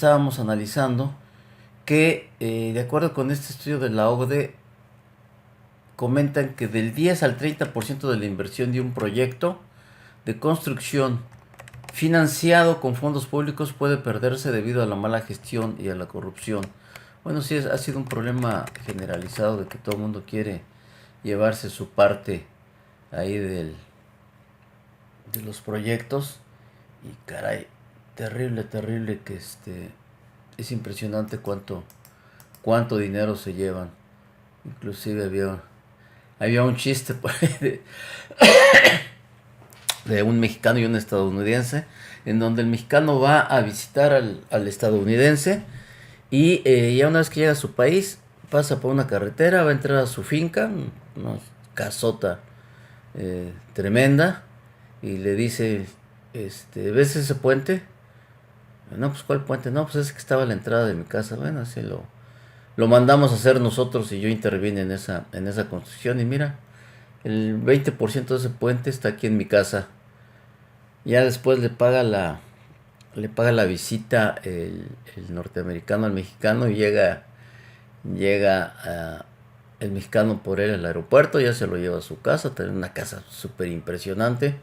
estábamos analizando que de acuerdo con este estudio de la OCDE, comentan que del 10 al 30% de la inversión de un proyecto de construcción financiado con fondos públicos puede perderse debido a la mala gestión y a la corrupción. Bueno, sí, ha sido un problema generalizado de que todo el mundo quiere llevarse su parte ahí de los proyectos. Y caray, terrible, terrible que es impresionante cuánto dinero se llevan. Inclusive había un chiste por ahí de un mexicano y un estadounidense, en donde el mexicano va a visitar al estadounidense y ya una vez que llega a su país, pasa por una carretera, va a entrar a su finca, una casota tremenda, y le dice, ¿ves ese puente? No, pues ¿cuál puente? No, pues ese que estaba a la entrada de mi casa. Bueno, así lo mandamos a hacer nosotros y yo intervine en esa construcción. Y mira, el 20% de ese puente está aquí en mi casa. Ya después le paga la visita el norteamericano al mexicano y llega el mexicano por él al aeropuerto, ya se lo lleva a su casa, tiene una casa súper impresionante.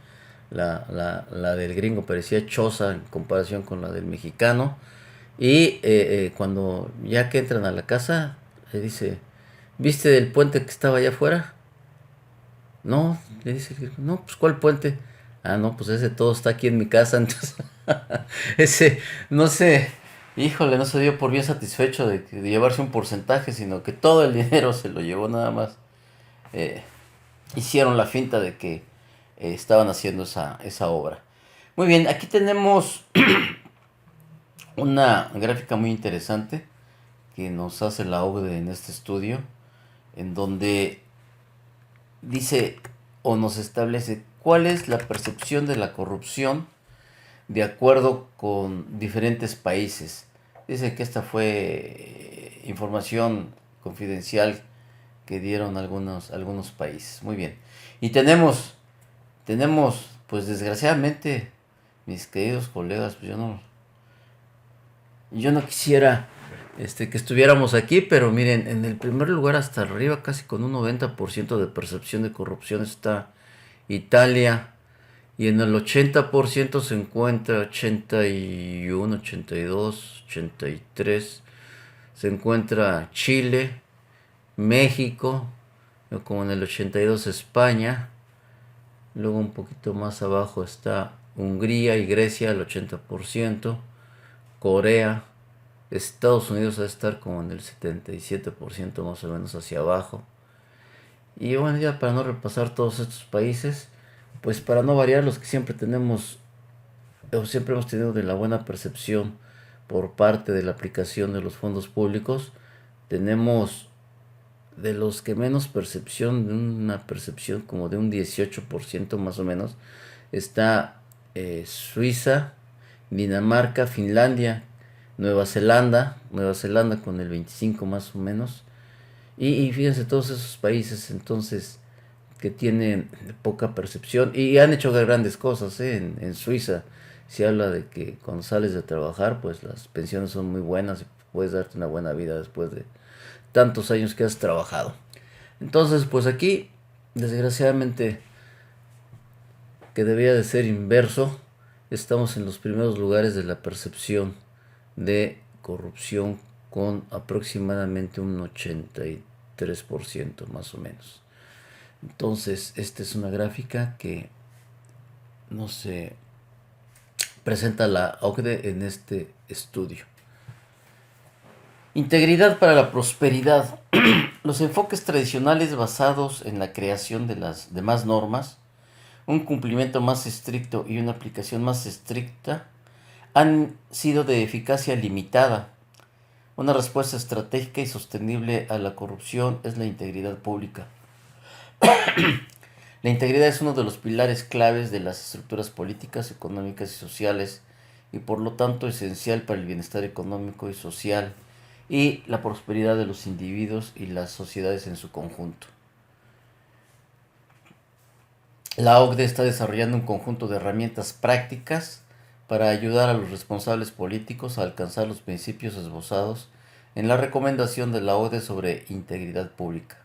La del gringo parecía choza en comparación con la del mexicano. Y cuando ya que entran a la casa, le dice, ¿viste el puente que estaba allá afuera? No, le dice el gringo, no, pues ¿cuál puente? Ah, no, pues ese todo está aquí en mi casa, entonces ese, no sé, híjole, no se dio por bien satisfecho de llevarse un porcentaje, sino que todo el dinero se lo llevó nada más. Eh, Hicieron la finta de que estaban haciendo esa obra. Muy bien, aquí tenemos una gráfica muy interesante que nos hace la OCDE en este estudio, en donde dice o nos establece cuál es la percepción de la corrupción de acuerdo con diferentes países. Dice que esta fue información confidencial que dieron algunos países. Muy bien. Y tenemos, pues desgraciadamente, mis queridos colegas, pues yo no quisiera que estuviéramos aquí, pero miren, en el primer lugar hasta arriba, casi con un 90% de percepción de corrupción está Italia, y en el 80% se encuentra 81, 82, 83, se encuentra Chile, México, como en el 82 España, luego un poquito más abajo está Hungría y Grecia al 80%, Corea, Estados Unidos va a estar como en el 77% más o menos hacia abajo. Y bueno, ya para no repasar todos estos países, pues para no variar los que siempre tenemos, o siempre hemos tenido de la buena percepción por parte de la aplicación de los fondos públicos, tenemos de los que menos percepción, de una percepción como de un 18% más o menos, está Suiza, Dinamarca, Finlandia, Nueva Zelanda con el 25 más o menos. Y fíjense todos esos países entonces que tienen poca percepción y han hecho grandes cosas, ¿eh? En Suiza se habla de que cuando sales de trabajar pues las pensiones son muy buenas y puedes darte una buena vida después de tantos años que has trabajado. Entonces pues aquí desgraciadamente, que debía de ser inverso, estamos en los primeros lugares de la percepción de corrupción con aproximadamente un 83% más o menos. Entonces, esta es una gráfica que nos presenta la OCDE en este estudio. Integridad para la prosperidad. Los enfoques tradicionales basados en la creación de las demás normas, un cumplimiento más estricto y una aplicación más estricta han sido de eficacia limitada. Una respuesta estratégica y sostenible a la corrupción es la integridad pública. La integridad es uno de los pilares claves de las estructuras políticas, económicas y sociales y por lo tanto esencial para el bienestar económico y social y la prosperidad de los individuos y las sociedades en su conjunto. La OCDE está desarrollando un conjunto de herramientas prácticas para ayudar a los responsables políticos a alcanzar los principios esbozados en la recomendación de la OCDE sobre integridad pública.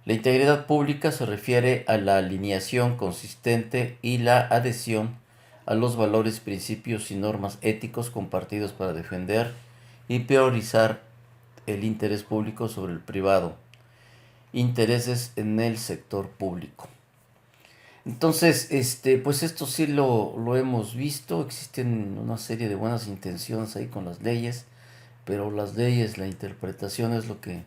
La integridad pública se refiere a la alineación consistente y la adhesión a los valores, principios y normas éticos compartidos para defender y priorizar el interés público sobre el privado, intereses en el sector público. Entonces, pues esto sí lo hemos visto, existen una serie de buenas intenciones ahí con las leyes, pero las leyes, la interpretación es lo que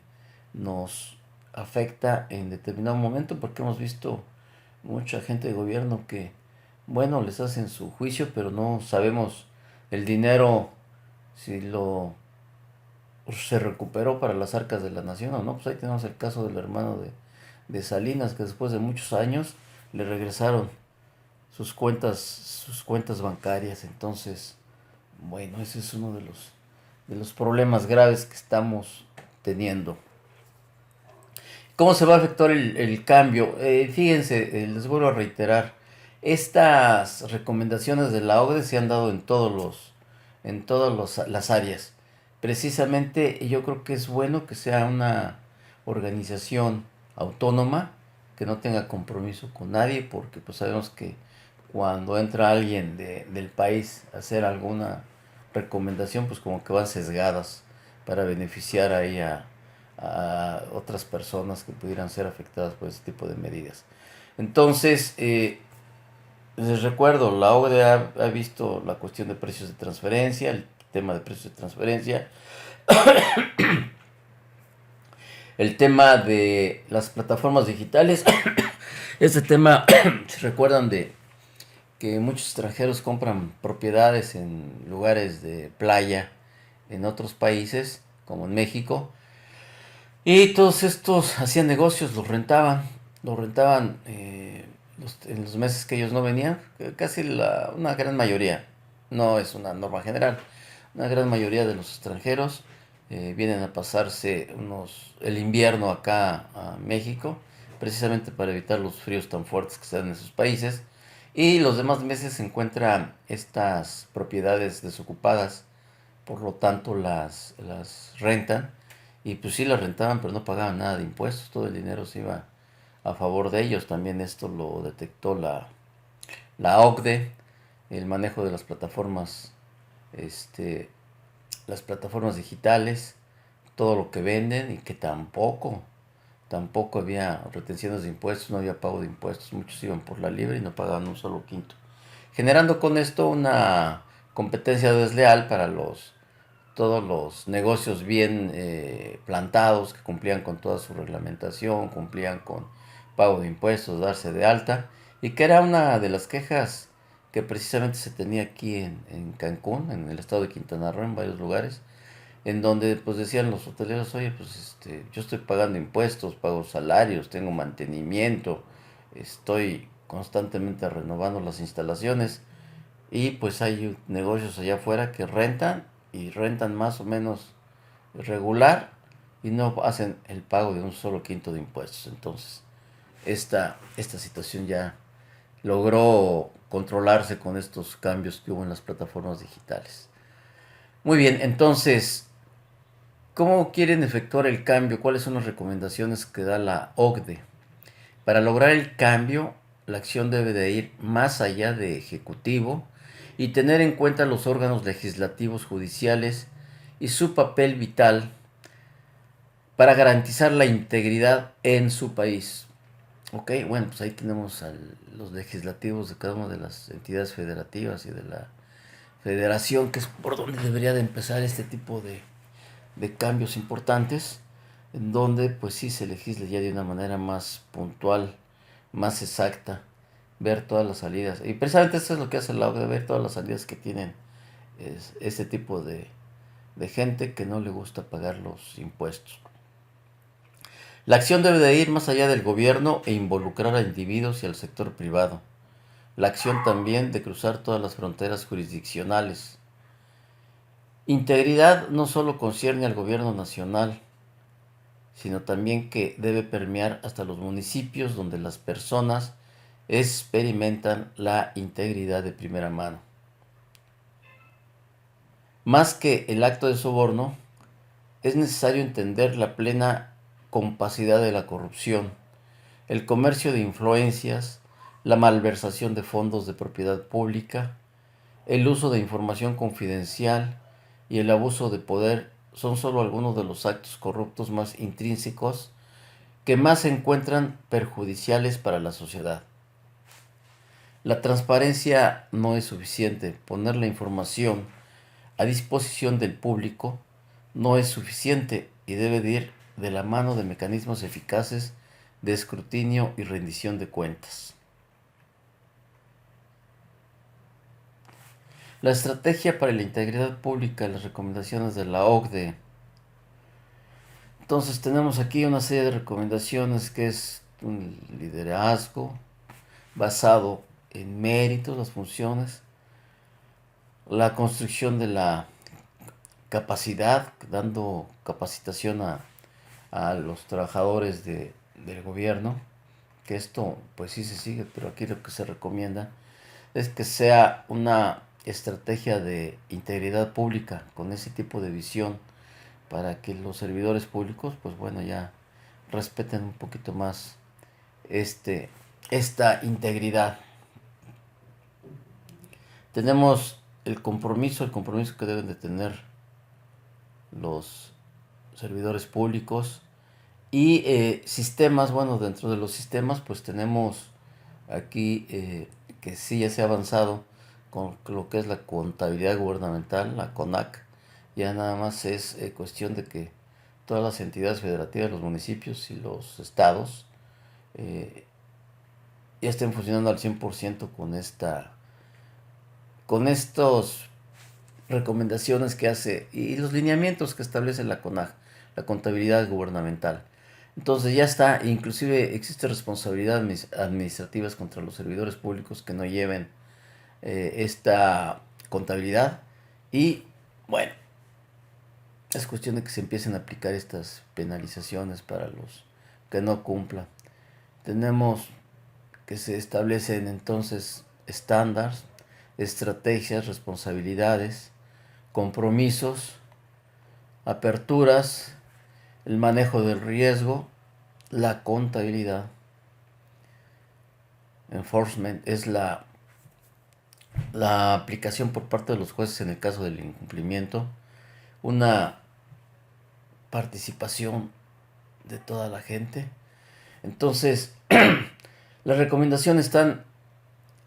nos afecta en determinado momento, porque hemos visto mucha gente de gobierno que, bueno, les hacen su juicio, pero no sabemos el dinero si se recuperó para las arcas de la nación o no. Pues ahí tenemos el caso del hermano de Salinas, que después de muchos años le regresaron sus cuentas bancarias. Entonces, bueno, ese es uno de los problemas graves que estamos teniendo. ¿Cómo se va a efectuar el cambio? Fíjense, les vuelvo a reiterar, estas recomendaciones de la OCDE se han dado en todas las áreas. Precisamente yo creo que es bueno que sea una organización autónoma, que no tenga compromiso con nadie, porque pues sabemos que cuando entra alguien del país a hacer alguna recomendación, pues como que van sesgadas para beneficiar ahí a otras personas que pudieran ser afectadas por ese tipo de medidas. Entonces, les recuerdo, la OCDE ha visto la cuestión de precios de transferencia, el tema de precios de transferencia, el tema de las plataformas digitales. Este tema, se recuerdan de que muchos extranjeros compran propiedades en lugares de playa en otros países, como en México, y todos estos hacían negocios, los rentaban en los meses que ellos no venían, casi una gran mayoría, no es una norma general, una gran mayoría de los extranjeros vienen a pasarse el invierno acá a México, precisamente para evitar los fríos tan fuertes que se dan en sus países, y los demás meses se encuentran estas propiedades desocupadas, por lo tanto las rentan, y pues sí las rentaban, pero no pagaban nada de impuestos, todo el dinero se iba a favor de ellos. También esto lo detectó la OCDE, el manejo de las plataformas digitales, todo lo que venden, y que tampoco había retenciones de impuestos, no había pago de impuestos, muchos iban por la libre y no pagaban un solo quinto, generando con esto una competencia desleal para todos los negocios bien plantados, que cumplían con toda su reglamentación, cumplían con pago de impuestos, darse de alta, y que era una de las quejas que precisamente se tenía aquí en Cancún, en el estado de Quintana Roo, en varios lugares, en donde pues decían los hoteleros: oye, pues yo estoy pagando impuestos, pago salarios, tengo mantenimiento, estoy constantemente renovando las instalaciones, y pues hay negocios allá afuera que rentan, y rentan más o menos regular, y no hacen el pago de un solo quinto de impuestos. Entonces, esta situación ya logró controlarse con estos cambios que hubo en las plataformas digitales. Muy bien, entonces, ¿cómo quieren efectuar el cambio? ¿Cuáles son las recomendaciones que da la OCDE? Para lograr el cambio, la acción debe de ir más allá de ejecutivo y tener en cuenta los órganos legislativos, judiciales y su papel vital para garantizar la integridad en su país. Ok, bueno, pues ahí tenemos a los legislativos de cada una de las entidades federativas y de la federación, que es por donde debería de empezar este tipo de cambios importantes, en donde pues sí se legisle ya de una manera más puntual, más exacta, ver todas las salidas. Y precisamente eso es lo que hace la OCDE, ver todas las salidas que tienen este tipo de gente que no le gusta pagar los impuestos. La acción debe de ir más allá del gobierno e involucrar a individuos y al sector privado. La acción también de cruzar todas las fronteras jurisdiccionales. Integridad no solo concierne al gobierno nacional, sino también que debe permear hasta los municipios donde las personas experimentan la integridad de primera mano. Más que el acto de soborno, es necesario entender la plena compacidad de la corrupción, el comercio de influencias, la malversación de fondos de propiedad pública, el uso de información confidencial y el abuso de poder son solo algunos de los actos corruptos más intrínsecos que más se encuentran perjudiciales para la sociedad. La transparencia no es suficiente. Poner la información a disposición del público no es suficiente y debe de ir de la mano de mecanismos eficaces de escrutinio y rendición de cuentas. La estrategia para la integridad pública, las recomendaciones de la OCDE. Entonces tenemos aquí una serie de recomendaciones que es un liderazgo basado en méritos, las funciones, la construcción de la capacidad, dando capacitación a los trabajadores del gobierno, que esto pues sí se sigue, pero aquí lo que se recomienda es que sea una estrategia de integridad pública con ese tipo de visión para que los servidores públicos pues bueno ya respeten un poquito más esta integridad. Tenemos el compromiso que deben de tener los servidores públicos y sistemas. Bueno, dentro de los sistemas pues tenemos aquí que sí ya se ha avanzado con lo que es la contabilidad gubernamental, la CONAC. Ya nada más es cuestión de que todas las entidades federativas, los municipios y los estados ya estén funcionando al 100% con estos recomendaciones que hace y los lineamientos que establece la CONAG, la contabilidad gubernamental. Entonces ya está, inclusive existe responsabilidad administrativas contra los servidores públicos que no lleven esta contabilidad y bueno, es cuestión de que se empiecen a aplicar estas penalizaciones para los que no cumplan. Tenemos que se establecen entonces estándares, estrategias, responsabilidades, compromisos, aperturas, el manejo del riesgo, la contabilidad. Enforcement es la aplicación por parte de los jueces en el caso del incumplimiento, una participación de toda la gente. Entonces, las recomendaciones están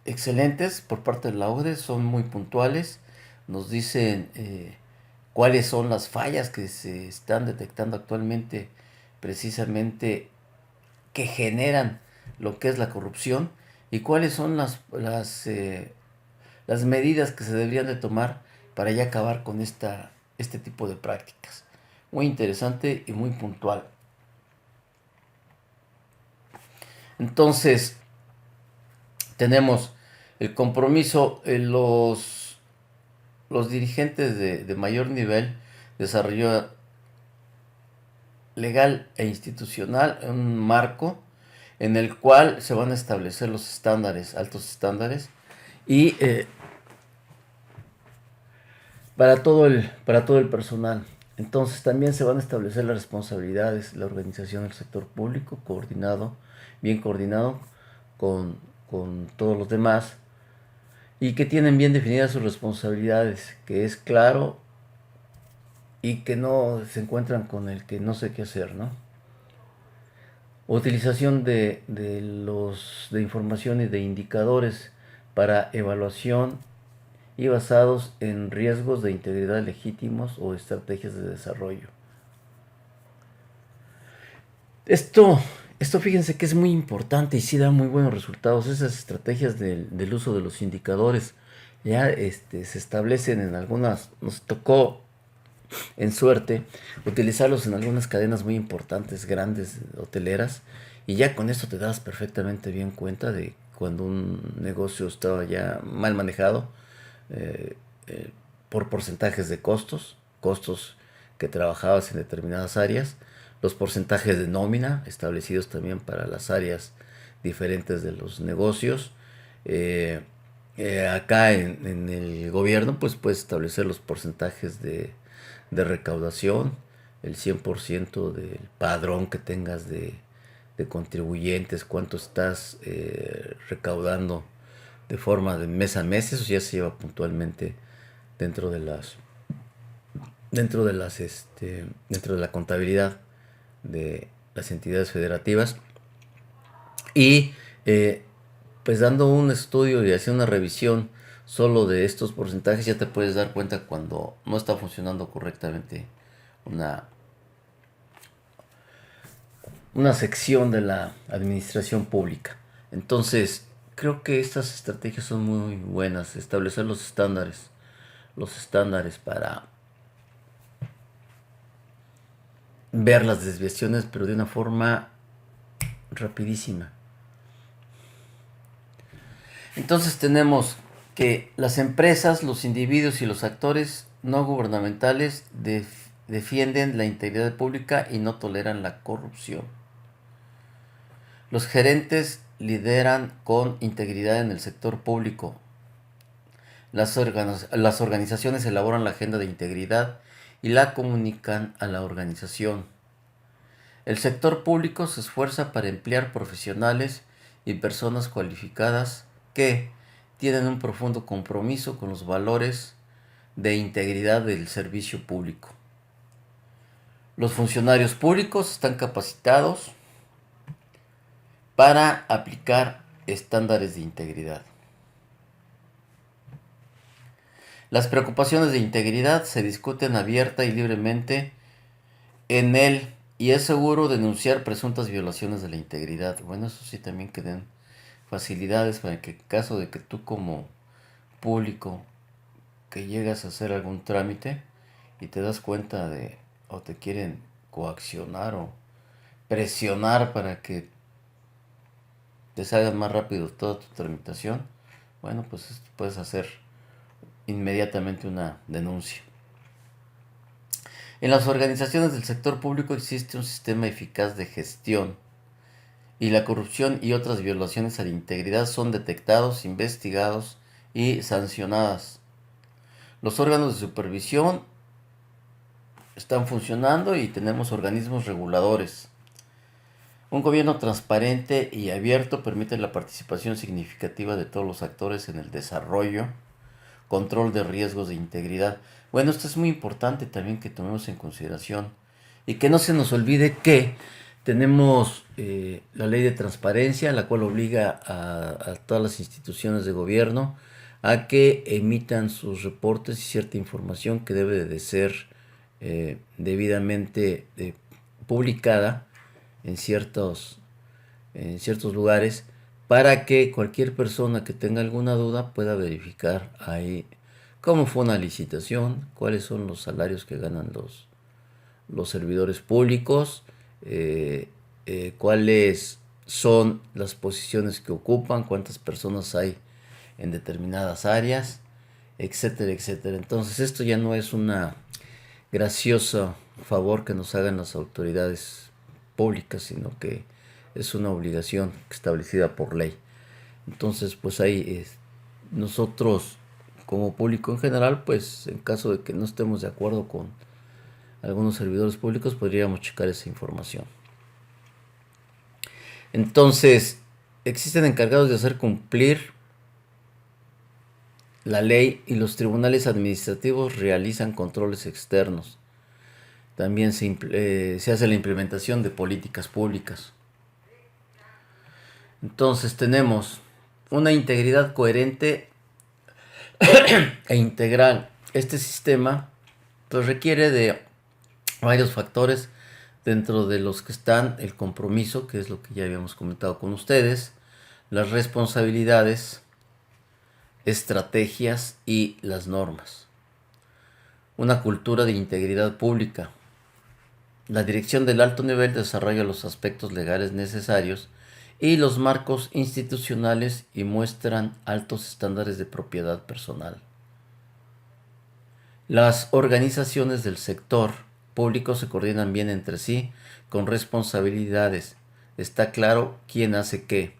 excelentes por parte de la OCDE, son muy puntuales, nos dicen cuáles son las fallas que se están detectando actualmente, precisamente que generan lo que es la corrupción y cuáles son las medidas que se deberían de tomar para ya acabar con este tipo de prácticas. Muy interesante y muy puntual. Entonces, tenemos el compromiso, los dirigentes de mayor nivel, desarrollo legal e institucional, un marco en el cual se van a establecer los estándares, altos estándares, y para todo el personal. Entonces también se van a establecer las responsabilidades, la organización del sector público, bien coordinado con todos los demás, y que tienen bien definidas sus responsabilidades, que es claro y que no se encuentran con el que no sé qué hacer, ¿no? Utilización de información y de indicadores para evaluación y basados en riesgos de integridad legítimos o estrategias de desarrollo. Esto fíjense que es muy importante y sí da muy buenos resultados. Esas estrategias del uso de los indicadores ya se establecen en algunas, nos tocó en suerte utilizarlos en algunas cadenas muy importantes, grandes, hoteleras, y ya con esto te das perfectamente bien cuenta de cuando un negocio estaba ya mal manejado por porcentajes de costos que trabajabas en determinadas áreas, los porcentajes de nómina establecidos también para las áreas diferentes de los negocios. Acá en el gobierno pues puedes establecer los porcentajes de recaudación, el 100% del padrón que tengas de contribuyentes, cuánto estás recaudando de forma de mes a mes. Eso ya se lleva puntualmente dentro de las dentro de la contabilidad de las entidades federativas. Y pues dando un estudio y haciendo una revisión solo de estos porcentajes, ya te puedes dar cuenta cuando no está funcionando correctamente una sección de la administración pública. Entonces, creo que estas estrategias son muy buenas. Establecer los estándares para ver las desviaciones, pero de una forma rapidísima. Entonces tenemos que las empresas, los individuos y los actores no gubernamentales defienden la integridad pública y no toleran la corrupción. Los gerentes lideran con integridad en el sector público. Las organizaciones elaboran la agenda de integridad y la comunican a la organización. El sector público se esfuerza para emplear profesionales y personas cualificadas que tienen un profundo compromiso con los valores de integridad del servicio público. Los funcionarios públicos están capacitados para aplicar estándares de integridad. Las preocupaciones de integridad se discuten abierta y libremente en él y es seguro denunciar presuntas violaciones de la integridad. Bueno, eso sí, también que den facilidades para que en caso de que tú como público que llegas a hacer algún trámite y te das cuenta de o te quieren coaccionar o presionar para que te salga más rápido toda tu tramitación, bueno, pues puedes hacer inmediatamente una denuncia. En las organizaciones del sector público existe un sistema eficaz de gestión y la corrupción y otras violaciones a la integridad son detectados, investigados y sancionadas. Los órganos de supervisión están funcionando y tenemos organismos reguladores. Un gobierno transparente y abierto permite la participación significativa de todos los actores en el desarrollo, control de riesgos de integridad. Bueno, esto es muy importante también que tomemos en consideración y que no se nos olvide que tenemos la ley de transparencia, la cual obliga a todas las instituciones de gobierno a que emitan sus reportes y cierta información que debe de ser debidamente publicada en ciertos lugares para que cualquier persona que tenga alguna duda pueda verificar ahí cómo fue una licitación, cuáles son los salarios que ganan los servidores públicos, cuáles son las posiciones que ocupan, cuántas personas hay en determinadas áreas, etcétera, etcétera. Entonces esto ya no es una gracioso favor que nos hagan las autoridades públicas, sino que es una obligación establecida por ley. Entonces, pues ahí nosotros como público en general, pues en caso de que no estemos de acuerdo con algunos servidores públicos, podríamos checar esa información. Entonces, existen encargados de hacer cumplir la ley y los tribunales administrativos realizan controles externos. También se hace la implementación de políticas públicas. Entonces tenemos una integridad coherente e integral. Este sistema pues requiere de varios factores, dentro de los que están el compromiso, que es lo que ya habíamos comentado con ustedes, las responsabilidades, estrategias y las normas. Una cultura de integridad pública. La dirección del alto nivel desarrolla los aspectos legales necesarios y los marcos institucionales y muestran altos estándares de propiedad personal. Las organizaciones del sector público se coordinan bien entre sí con responsabilidades. Está claro quién hace qué.